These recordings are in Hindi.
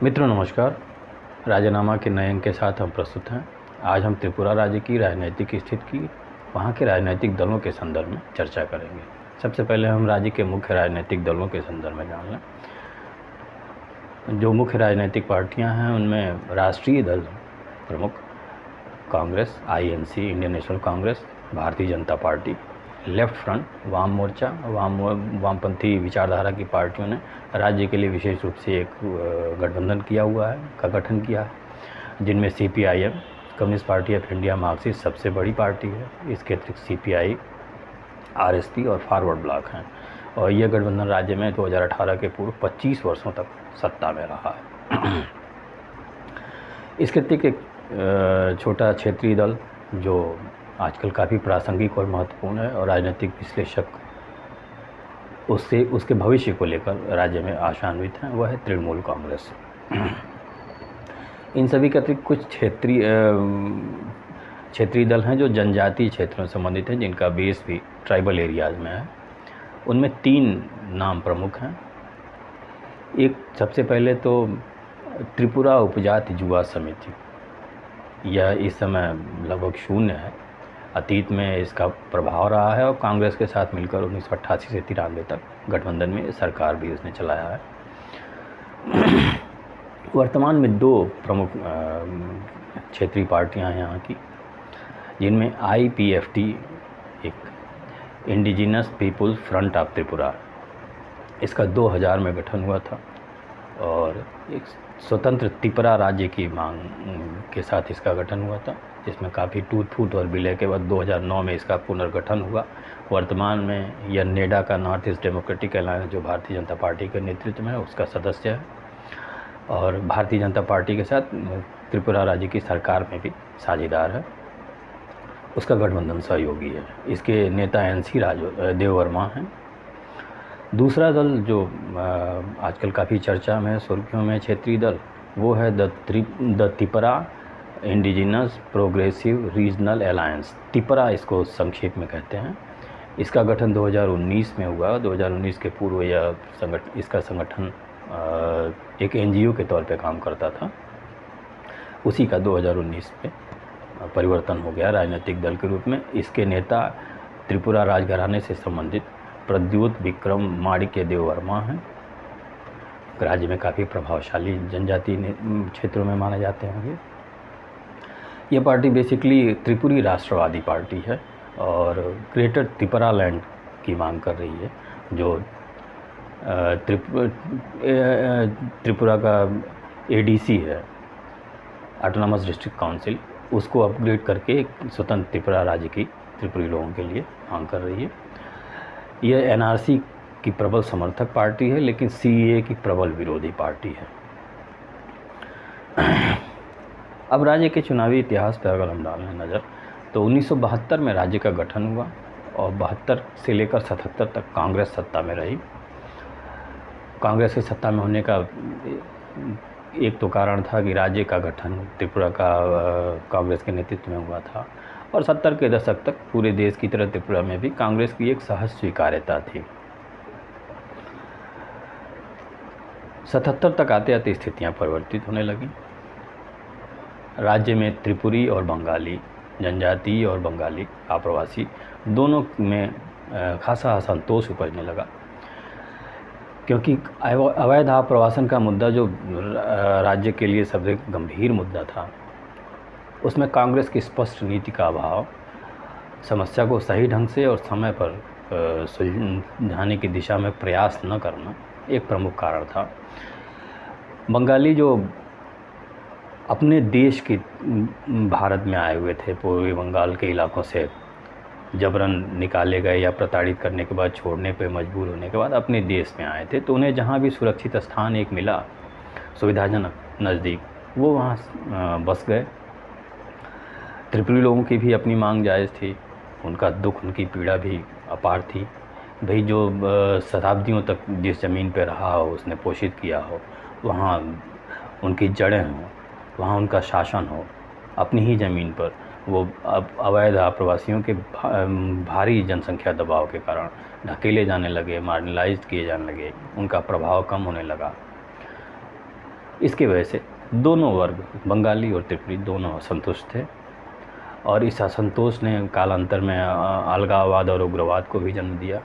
मित्रों नमस्कार। राजनामा के नए अंक के साथ हम प्रस्तुत हैं। आज हम त्रिपुरा राज्य की राजनीतिक स्थिति की, वहाँ के राजनीतिक दलों के संदर्भ में चर्चा करेंगे। सबसे पहले हम राज्य के मुख्य राजनीतिक दलों के संदर्भ में जान लें। जो मुख्य राजनीतिक पार्टियां हैं उनमें राष्ट्रीय दल प्रमुख Congress, INC Indian national Congress, Bharatiya Janata party, left front, वाम मोर्चा, वामपंथी विचारधारा की पार्टियों ने राज्य के लिए विशेष रूप से एक गठबंधन किया हुआ है, का गठन किया है, जिनमें CPIM, communist party of India Marxist सबसे बड़ी पार्टी है। इसके अतिरिक्त सीपीआई, आरएसपी और फॉरवर्ड ब्लॉक हैं। और यह गठबंधन राज्य में 2018 के पूर्व 25 वर्षों तक सत्ता में रहा है। इसके अतिरिक्त एक छोटा क्षेत्रीय दल जो आजकल काफ़ी प्रासंगिक और महत्वपूर्ण है और राजनीतिक विश्लेषक उसके भविष्य को लेकर राज्य में आशान्वित हैं, वह है तृणमूल कांग्रेस। इन सभी के अतिरिक्त कुछ क्षेत्रीय दल हैं जो जनजातीय क्षेत्रों से संबंधित हैं, जिनका बेस भी ट्राइबल एरियाज़ में है। उनमें 3 नाम प्रमुख हैं। एक सबसे पहले तो त्रिपुरा उपजाति युवा समिति, यह इस समय लगभग शून्य है। अतीत में इसका प्रभाव रहा है और कांग्रेस के साथ मिलकर 1988 से 93 तक गठबंधन में सरकार भी उसने चलाया है। वर्तमान में 2 प्रमुख क्षेत्रीय पार्टियां हैं यहाँ की, जिनमें आईपीएफटी, एक indigenous peoples front of Tripura, इसका 2000 में गठन हुआ था और एक स्वतंत्र त्रिपुरा राज्य की मांग के साथ इसका गठन हुआ था, जिसमें काफ़ी टूट फूट और विलय के बाद 2009 में इसका पुनर्गठन हुआ। वर्तमान में यह नेडा का नॉर्थ ईस्ट डेमोक्रेटिक अलायंस, जो भारतीय जनता पार्टी के नेतृत्व में है, उसका सदस्य है और भारतीय जनता पार्टी के साथ त्रिपुरा राज्य की सरकार में भी साझेदार है। उसका गठबंधन सहयोगी है। इसके नेता एनसी देववर्मा हैं। दूसरा दल जो आजकल काफ़ी चर्चा में, सुर्खियों में क्षेत्रीय दल, वो है the Tripura indigenous progressive regional alliance, Tripura इसको संक्षेप में कहते हैं। इसका गठन 2019 में हुआ। 2019 के पूर्व इसका संगठन एक एनजीओ के तौर पे काम करता था। उसी का 2019 में परिवर्तन हो गया राजनीतिक दल के रूप में। इसके नेता त्रिपुरा राजघराने से संबंधित प्रद्युत विक्रम माणिक्य देववर्मा हैं। राज्य में काफ़ी प्रभावशाली जनजातीय क्षेत्रों में माने जाते हैं। ये पार्टी बेसिकली त्रिपुरी राष्ट्रवादी पार्टी है और ग्रेटर त्रिपुरा लैंड की मांग कर रही है, जो त्रिपुरा का एडीसी है, ऑटोनॉमस डिस्ट्रिक्ट काउंसिल, उसको अपग्रेड करके एक स्वतंत्र त्रिपुरा राज्य की त्रिपुरी लोगों के लिए मांग कर रही है। यह एनआरसी की प्रबल समर्थक पार्टी है, लेकिन सीएए की प्रबल विरोधी पार्टी है। अब राज्य के चुनावी इतिहास पर अगर हम डालें नज़र, तो 1972 में राज्य का गठन हुआ और 72 से लेकर 77 तक कांग्रेस सत्ता में रही। कांग्रेस के सत्ता में होने का एक तो कारण था कि राज्य का गठन त्रिपुरा का कांग्रेस के नेतृत्व में हुआ था और 70 के दशक तक पूरे देश की तरह त्रिपुरा में भी कांग्रेस की एक सहज स्वीकार्यता थी। 77 तक आते आते स्थितियाँ परिवर्तित होने लगी। राज्य में त्रिपुरी और बंगाली, जनजातीय और बंगाली आप्रवासी दोनों में खासा असंतोष उपजने लगा, क्योंकि अवैध आप्रवासन का मुद्दा जो राज्य के लिए सबसे गंभीर मुद्दा था, उसमें कांग्रेस की स्पष्ट नीति का अभाव, समस्या को सही ढंग से और समय पर सुलझाने की दिशा में प्रयास न करना एक प्रमुख कारण था। बंगाली जो अपने देश के भारत में आए हुए थे, पूर्वी बंगाल के इलाकों से जबरन निकाले गए या प्रताड़ित करने के बाद, छोड़ने पे मजबूर होने के बाद अपने देश में आए थे, तो उन्हें जहाँ भी सुरक्षित स्थान एक मिला, सुविधाजनक नज़दीक, वो वहाँ बस गए। त्रिपुरी लोगों की भी अपनी मांग जायज़ थी, उनका दुख, उनकी पीड़ा भी अपार थी। भाई जो शताब्दियों तक जिस ज़मीन पे रहा हो, उसने पोषित किया हो, वहाँ उनकी जड़ें हों, वहाँ उनका शासन हो, अपनी ही ज़मीन पर वो अब अवैध आप्रवासियों के भारी जनसंख्या दबाव के कारण ढकेले जाने लगे, मार्जिनलाइज्ड किए जाने लगे, उनका प्रभाव कम होने लगा। इसकी वजह से दोनों वर्ग, बंगाली और त्रिपुरी, दोनों असंतुष्ट थे और इस असंतोष ने कालांतर में अलगाववाद और उग्रवाद को भी जन्म दिया।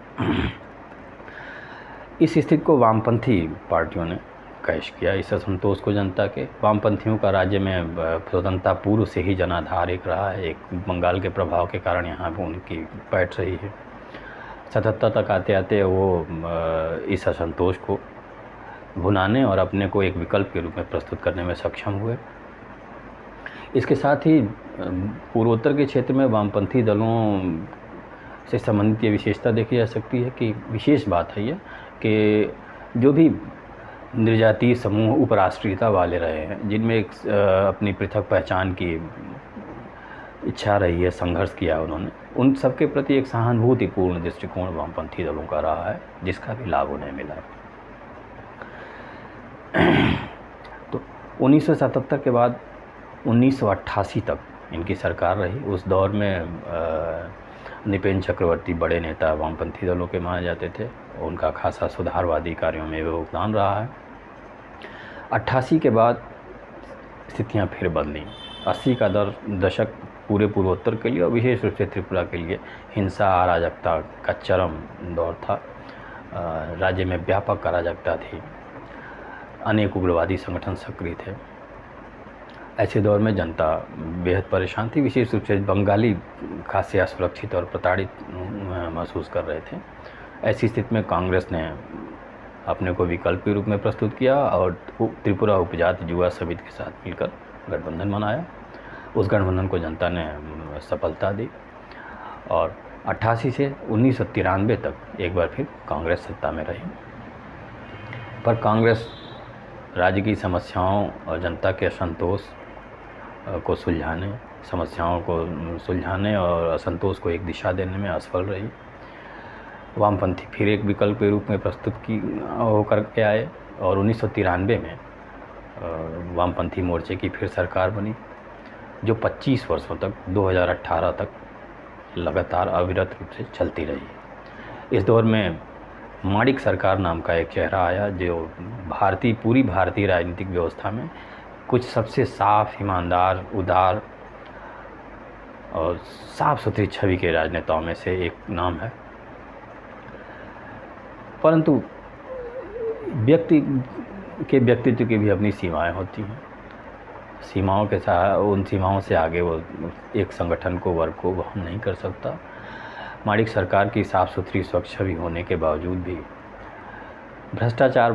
इस स्थिति को वामपंथी पार्टियों ने कैश किया। इस असंतोष को जनता के, वामपंथियों का राज्य में स्वतंत्रता पूर्व से ही जनाधार एक रहा है। एक बंगाल के प्रभाव के कारण यहाँ पर उनकी बैठ रही है। 77 तक आते आते वो इस असंतोष को भुनाने और अपने को एक विकल्प के रूप में प्रस्तुत करने में सक्षम हुए। इसके साथ ही पूर्वोत्तर के क्षेत्र में वामपंथी दलों से संबंधित ये विशेषता देखी जा सकती है कि विशेष बात है ये कि जो भी निर्जातीय समूह उपराष्ट्रीयता वाले रहे हैं, जिनमें एक अपनी पृथक पहचान की इच्छा रही है, संघर्ष किया उन्होंने, उन सब के प्रति एक सहानुभूतिपूर्ण दृष्टिकोण वामपंथी दलों का रहा है, जिसका भी लाभ उन्हें मिला। तो 1977 के बाद 1988 तक इनकी सरकार रही। उस दौर में नृपेंद्र चक्रवर्ती बड़े नेता वामपंथी दलों के माने जाते थे। उनका खासा सुधारवादी कार्यों में योगदान रहा है। 88 के बाद स्थितियां फिर बदली। 80 का दशक पूरे पूर्वोत्तर के लिए और विशेष रूप से त्रिपुरा के लिए हिंसा, अराजकता का चरम दौर था। राज्य में व्यापक अराजकता थी, अनेक उग्रवादी संगठन सक्रिय थे। ऐसे दौर में जनता बेहद परेशान थी, विशेष रूप से बंगाली खासे असुरक्षित और प्रताड़ित महसूस कर रहे थे। ऐसी स्थिति में कांग्रेस ने अपने को विकल्प के रूप में प्रस्तुत किया और त्रिपुरा उपजाति युवा समिति के साथ मिलकर गठबंधन बनाया। उस गठबंधन को जनता ने सफलता दी और 88 से 1993 तक एक बार फिर कांग्रेस सत्ता में रही। पर कांग्रेस राज्य की समस्याओं और जनता के असंतोष को सुलझाने, समस्याओं को सुलझाने और असंतोष को एक दिशा देने में असफल रही। वामपंथी फिर एक विकल्प के रूप में प्रस्तुत होकर के आए और 1993 में वामपंथी मोर्चे की फिर सरकार बनी, जो 25 वर्षों तक 2018 तक लगातार अविरत रूप से चलती रही। इस दौर में माणिक सरकार नाम का एक चेहरा आया, जो पूरी भारतीय राजनीतिक व्यवस्था में कुछ सबसे साफ, ईमानदार, उदार और साफ सुथरी छवि के राजनेताओं में से एक नाम है। परंतु व्यक्ति के व्यक्तित्व की भी अपनी सीमाएं होती हैं। उन सीमाओं से आगे वो एक संगठन को, वर्ग को वहन नहीं कर सकता। माणिक सरकार की साफ सुथरी स्वच्छ छवि होने के बावजूद भी भ्रष्टाचार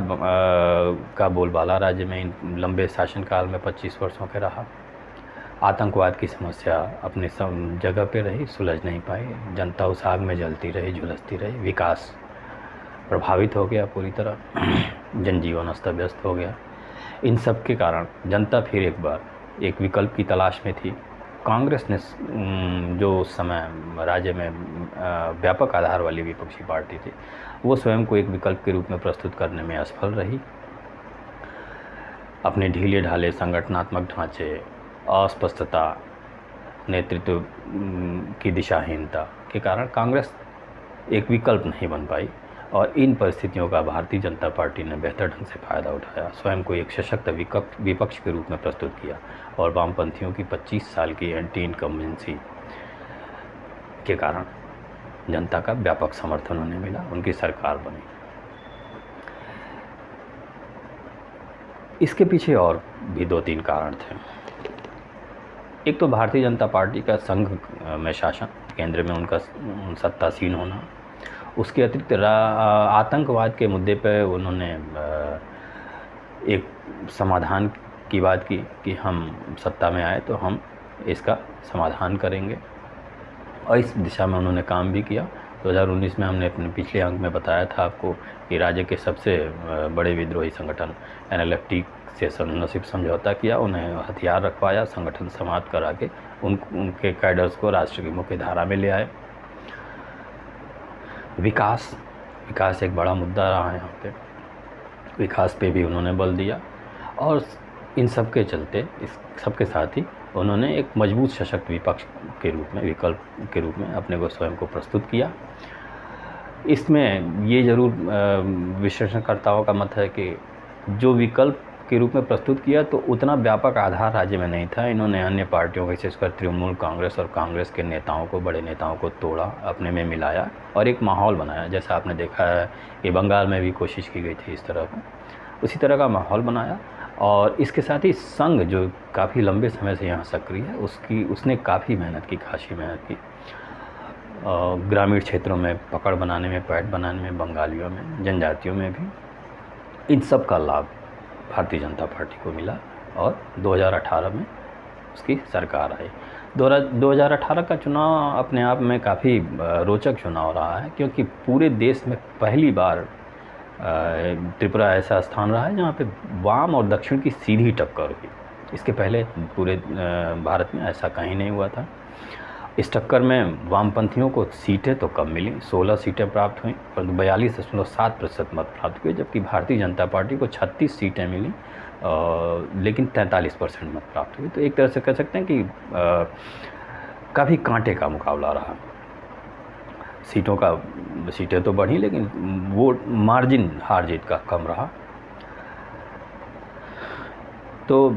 का बोलबाला राज्य में इन लंबे शासनकाल में 25 वर्षों के रहा। आतंकवाद की समस्या अपने जगह पे रही, सुलझ नहीं पाई। जनता उस आग में जलती रही, झुलसती रही। विकास प्रभावित हो गया पूरी तरह, जनजीवन अस्त व्यस्त हो गया। इन सब के कारण जनता फिर एक बार एक विकल्प की तलाश में थी। कांग्रेस ने जो उस समय राज्य में व्यापक आधार वाली विपक्षी पार्टी थी, वो स्वयं को एक विकल्प के रूप में प्रस्तुत करने में असफल रही। अपने ढीले ढाले संगठनात्मक ढांचे, अस्पष्टता, नेतृत्व की दिशाहीनता के कारण कांग्रेस एक विकल्प नहीं बन पाई और इन परिस्थितियों का भारतीय जनता पार्टी ने बेहतर ढंग से फ़ायदा उठाया, स्वयं को एक सशक्त विपक्ष के रूप में प्रस्तुत किया और वामपंथियों की 25 साल की एंटी इनकम्बेंसी के कारण जनता का व्यापक समर्थन उन्हें मिला, उनकी सरकार बनी। इसके पीछे और भी 2-3 कारण थे। एक तो भारतीय जनता पार्टी का संघ में शासन, केंद्र में उनका सत्तासीन होना। उसके अतिरिक्त आतंकवाद के मुद्दे पर उन्होंने एक समाधान की बात की कि हम सत्ता में आए तो हम इसका समाधान करेंगे और इस दिशा में उन्होंने काम भी किया। 2019 में हमने अपने पिछले अंक में बताया था आपको कि राज्य के सबसे बड़े विद्रोही संगठन NLFT से नसीब समझौता किया, उन्हें हथियार रखवाया, संगठन समाप्त करा के उनके कैडर्स को राष्ट्र की मुख्य धारा में ले आए। विकास एक बड़ा मुद्दा रहा है यहाँ पे। विकास पे भी उन्होंने बल दिया और इन सब के चलते, इस सब के साथ ही उन्होंने एक मजबूत सशक्त विपक्ष के रूप में, विकल्प के रूप में अपने को स्वयं को प्रस्तुत किया। इसमें ये ज़रूर विश्लेषणकर्ताओं का मत है कि जो विकल्प के रूप में प्रस्तुत किया, तो उतना व्यापक आधार राज्य में नहीं था। इन्होंने अन्य पार्टियों, विशेषकर तृणमूल कांग्रेस और कांग्रेस के नेताओं को, बड़े नेताओं को तोड़ा, अपने में मिलाया और एक माहौल बनाया। जैसा आपने देखा है कि बंगाल में भी कोशिश की गई थी इस तरह का, उसी तरह का माहौल बनाया। और इसके साथ ही संघ, जो काफ़ी लंबे समय से यहाँ सक्रिय है, उसने काफ़ी मेहनत की, खासी मेहनत की। ग्रामीण क्षेत्रों में पकड़ बनाने में, पैठ बनाने में, बंगालियों में, जनजातियों में भी, इन सब का लाभ भारतीय जनता पार्टी को मिला और 2018 में उसकी सरकार आई। 2018 का चुनाव अपने आप में काफ़ी रोचक चुनाव रहा है, क्योंकि पूरे देश में पहली बार त्रिपुरा ऐसा स्थान रहा है जहाँ पे वाम और दक्षिण की सीधी टक्कर हुई। इसके पहले पूरे भारत में ऐसा कहीं नहीं हुआ था। इस टक्कर में वामपंथियों को सीटें तो कम मिली, 16 सीटें प्राप्त हुई, परंतु 42.7% मत प्राप्त हुए, जबकि भारतीय जनता पार्टी को 36 सीटें मिली, लेकिन 43% मत प्राप्त हुई। तो एक तरह से कह सकते हैं कि काफ़ी कांटे का मुकाबला रहा। सीटें तो बढ़ी, लेकिन वो मार्जिन हार जीत का कम रहा। तो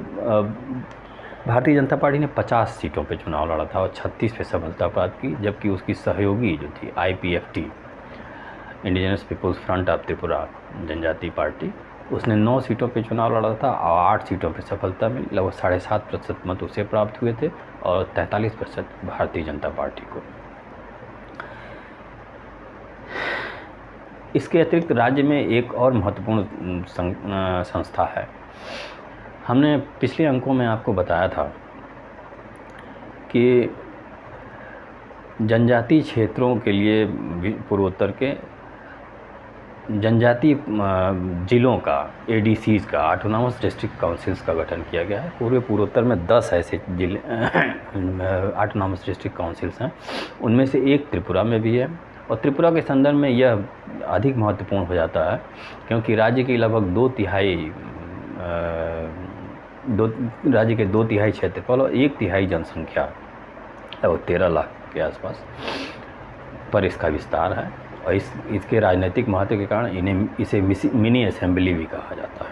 भारतीय जनता पार्टी ने 50 सीटों पे चुनाव लड़ा था और 36 पे सफलता प्राप्त की, जबकि उसकी सहयोगी जो थी IPFT, indigenous peoples front of Tripura जनजाति पार्टी, उसने 9 सीटों पे चुनाव लड़ा था और 8 सीटों पे सफलता मिली। लगभग 7.5% मत उसे प्राप्त हुए थे और 43% भारतीय जनता पार्टी को। इसके अतिरिक्त राज्य में एक और महत्वपूर्ण संस्था है। हमने पिछले अंकों में आपको बताया था कि जनजातीय क्षेत्रों के लिए पूर्वोत्तर के जनजातीय जिलों का, ADCs का, ऑटोनॉमस डिस्ट्रिक्ट काउंसिल्स का गठन किया गया है। पूरे पूर्वोत्तर में 10 ऐसे जिले ऑटोनॉमस डिस्ट्रिक्ट काउंसिल्स हैं, उनमें से एक त्रिपुरा में भी है। और त्रिपुरा के संदर्भ में यह अधिक महत्वपूर्ण हो जाता है, क्योंकि राज्य की लगभग 2 तिहाई क्षेत्रफल और 1/3 जनसंख्या, लगभग 13 लाख के आसपास पर इसका विस्तार है। और इसके राजनीतिक महत्व के कारण इसे मिनी असेंबली भी कहा जाता है।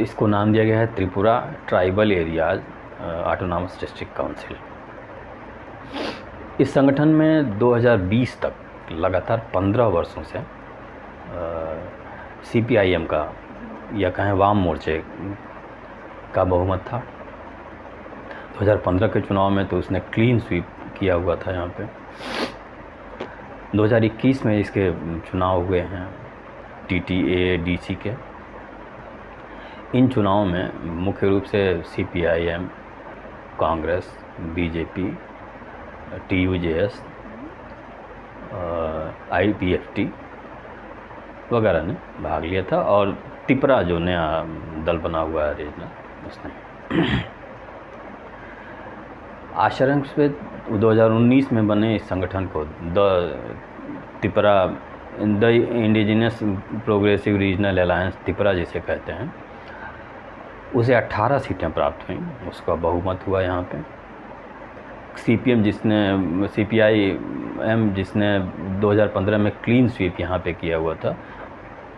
इसको नाम दिया गया है Tripura tribal areas autonomous district council. इस संगठन में 2020 तक लगातार 15 वर्षों से CPIM का, या कहें वाम मोर्चे का बहुमत था। 2015 के चुनाव में तो उसने क्लीन स्वीप किया हुआ था यहाँ पे। 2021 में इसके चुनाव हुए हैं TTA DC के। इन चुनावों में मुख्य रूप से CPIM, Congress, BJP, TUJS, IPFT वगैरह ने भाग लिया था, और त्रिपुरा जो नया दल बना हुआ है रीजनल, उसने आशरण से 2019 में बने इस संगठन को the indigenous progressive regional alliance Tripura जिसे कहते हैं, उसे 18 सीटें प्राप्त हुई, उसका बहुमत हुआ यहाँ पे। CPIM जिसने 2015 में क्लीन स्वीप यहाँ पे किया हुआ था,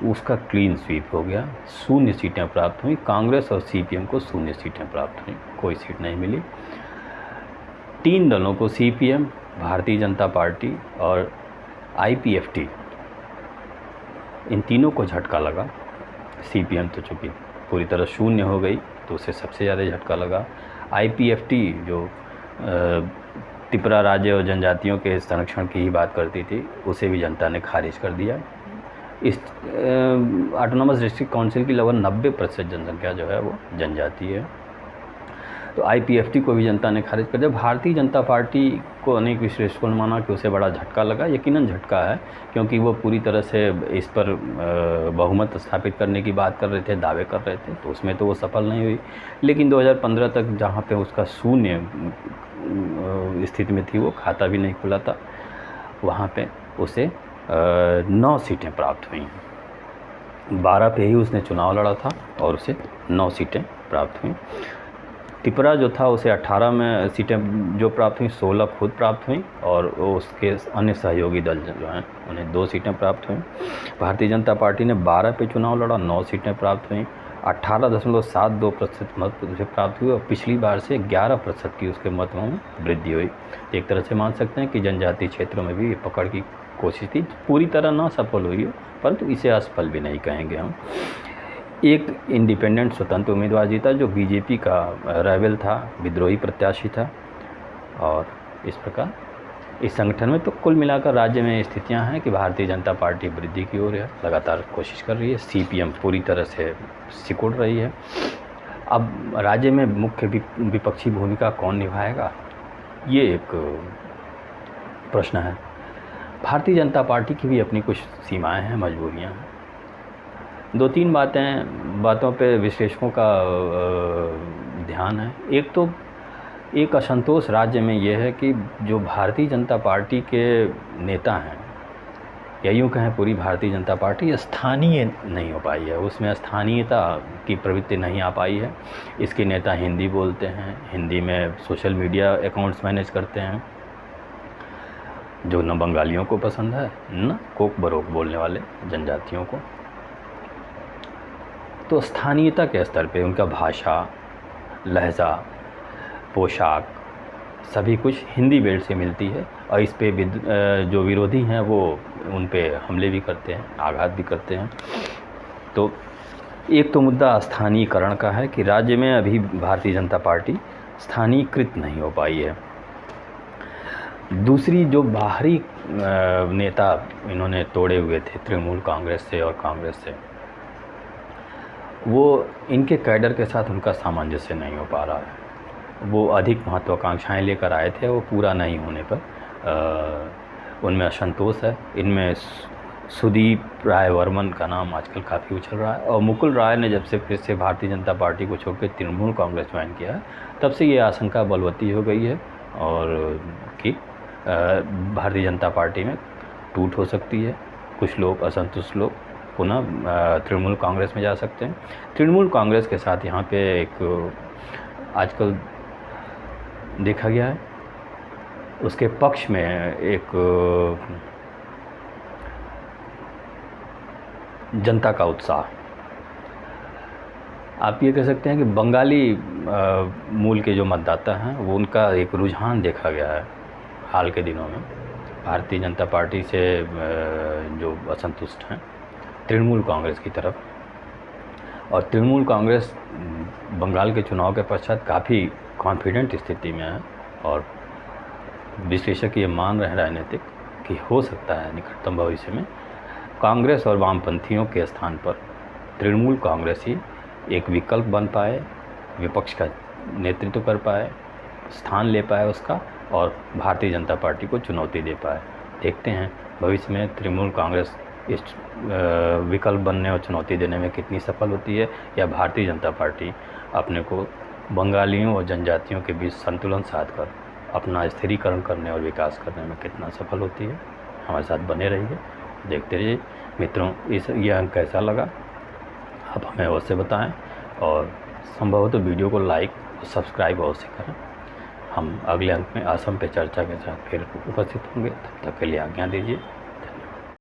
उसका क्लीन स्वीप हो गया, 0 सीटें प्राप्त हुई। कांग्रेस और CPIM को 0 सीटें प्राप्त हुई, कोई सीट नहीं मिली। 3 दलों को, CPIM, भारतीय जनता पार्टी और IPFT, इन तीनों को झटका लगा। CPIM तो चूँकि पूरी तरह शून्य हो गई, तो उसे सबसे ज़्यादा झटका लगा। IPFT जो त्रिपुरा राज्य और जनजातियों के संरक्षण की ही बात करती थी, उसे भी जनता ने खारिज कर दिया। इस ऑटोनॉमस डिस्ट्रिक्ट काउंसिल की लगभग 90% जनसंख्या जो है वो जनजातीय है, तो IPFT को भी जनता ने खारिज कर दिया। भारतीय जनता पार्टी को अनेक विश्लेषकों ने माना कि उसे बड़ा झटका लगा। यकीनन झटका है, क्योंकि वो पूरी तरह से इस पर बहुमत स्थापित करने की बात कर रहे थे, दावे कर रहे थे, तो उसमें तो वो सफल नहीं हुई। लेकिन 2015 तक जहाँ पे उसका शून्य स्थिति में थी, वो खाता भी नहीं खुला था, वहाँ पे उसे 9 सीटें प्राप्त हुई। 12 पे ही उसने चुनाव लड़ा था और उसे 9 सीटें प्राप्त हुई। त्रिपुरा जो था उसे 18 में सीटें जो प्राप्त हुई, 16 खुद प्राप्त हुई और उसके अन्य सहयोगी दल जो हैं उन्हें 2 सीटें प्राप्त हुई। भारतीय जनता पार्टी ने 12 पे चुनाव लड़ा, 9 सीटें प्राप्त हुई, 18.72% मत उसे प्राप्त हुई और पिछली बार से 11% की उसके मतों में वृद्धि हुई। एक तरह से मान सकते हैं कि जनजातीय क्षेत्रों में भी ये पकड़ की कोशिश थी, पूरी तरह ना सफल हुई हो, परंतु इसे असफल भी नहीं कहेंगे हम। एक इंडिपेंडेंट स्वतंत्र उम्मीदवार जीता जो बीजेपी का राइवल था, विद्रोही प्रत्याशी था। और इस प्रकार इस संगठन में तो कुल मिलाकर राज्य में स्थितियां हैं कि भारतीय जनता पार्टी वृद्धि की ओर है, लगातार कोशिश कर रही है, सीपीएम पूरी तरह से सिकुड़ रही है। अब राज्य में मुख्य विपक्षी भूमिका कौन निभाएगा, ये एक प्रश्न है। भारतीय जनता पार्टी की भी अपनी कुछ सीमाएं हैं, मजबूरियां हैं। 2-3 बातों पे विश्लेषकों का ध्यान है। एक तो एक असंतोष राज्य में ये है कि जो भारतीय जनता पार्टी के नेता हैं, या यूँ कहें पूरी भारतीय जनता पार्टी स्थानीय नहीं हो पाई है, उसमें स्थानीयता की प्रवृत्ति नहीं आ पाई है। इसके नेता हिंदी बोलते हैं, हिंदी में सोशल मीडिया अकाउंट्स मैनेज करते हैं, जो न बंगालियों को पसंद है न कोक बरोक बोलने वाले जनजातियों को। तो स्थानीयता के स्तर पे उनका भाषा, लहजा, पोशाक सभी कुछ हिंदी बेल्ट से मिलती है और इस पे जो विरोधी हैं वो उन पे हमले भी करते हैं, आघात भी करते हैं। तो एक तो मुद्दा स्थानीयकरण का है कि राज्य में अभी भारतीय जनता पार्टी स्थानीयकृत नहीं हो पाई है। दूसरी जो बाहरी नेता इन्होंने तोड़े हुए थे तृणमूल कांग्रेस से और कांग्रेस से, वो इनके कैडर के साथ उनका सामंजस्य नहीं हो पा रहा है। वो अधिक महत्वाकांक्षाएं लेकर आए थे, वो पूरा नहीं होने पर उनमें असंतोष है। इनमें सुदीप राय वर्मन का नाम आजकल काफ़ी उछल रहा है और मुकुल राय ने जब से फिर से भारतीय जनता पार्टी को छोड़कर तृणमूल कांग्रेस ज्वाइन किया है, तब से ये आशंका बलवती हो गई है और कि भारतीय जनता पार्टी में टूट हो सकती है। कुछ लोग, असंतुष्ट लोग पुनः तृणमूल कांग्रेस में जा सकते हैं। तृणमूल कांग्रेस के साथ यहाँ पे एक आजकल देखा गया है, उसके पक्ष में एक जनता का उत्साह, आप ये कह सकते हैं कि बंगाली मूल के जो मतदाता हैं वो उनका एक रुझान देखा गया है हाल के दिनों में भारतीय जनता पार्टी से जो असंतुष्ट हैं तृणमूल कांग्रेस की तरफ। और तृणमूल कांग्रेस बंगाल के चुनाव के पश्चात काफ़ी कॉन्फिडेंट स्थिति में है और विश्लेषक ये मान रहे हैं राजनीतिक कि हो सकता है निकटतम भविष्य में कांग्रेस और वामपंथियों के स्थान पर तृणमूल कांग्रेस ही एक विकल्प बन पाए, विपक्ष का नेतृत्व कर पाए, स्थान ले पाए उसका और भारतीय जनता पार्टी को चुनौती दे पाए। देखते हैं भविष्य में तृणमूल कांग्रेस इस विकल्प बनने और चुनौती देने में कितनी सफल होती है, या भारतीय जनता पार्टी अपने को बंगालियों और जनजातियों के बीच संतुलन साधकर अपना स्थिरीकरण करने और विकास करने में कितना सफल होती है। हमारे साथ बने रहिए, देखते रहिए। मित्रों, यह अंक कैसा लगा आप हमें अवश्य बताएं और संभवतः वीडियो को लाइक और सब्सक्राइब अवश्य करें। हम अगले अंक में असम पे चर्चा के साथ फिर उपस्थित होंगे, तब तक के लिए आज्ञा दीजिए।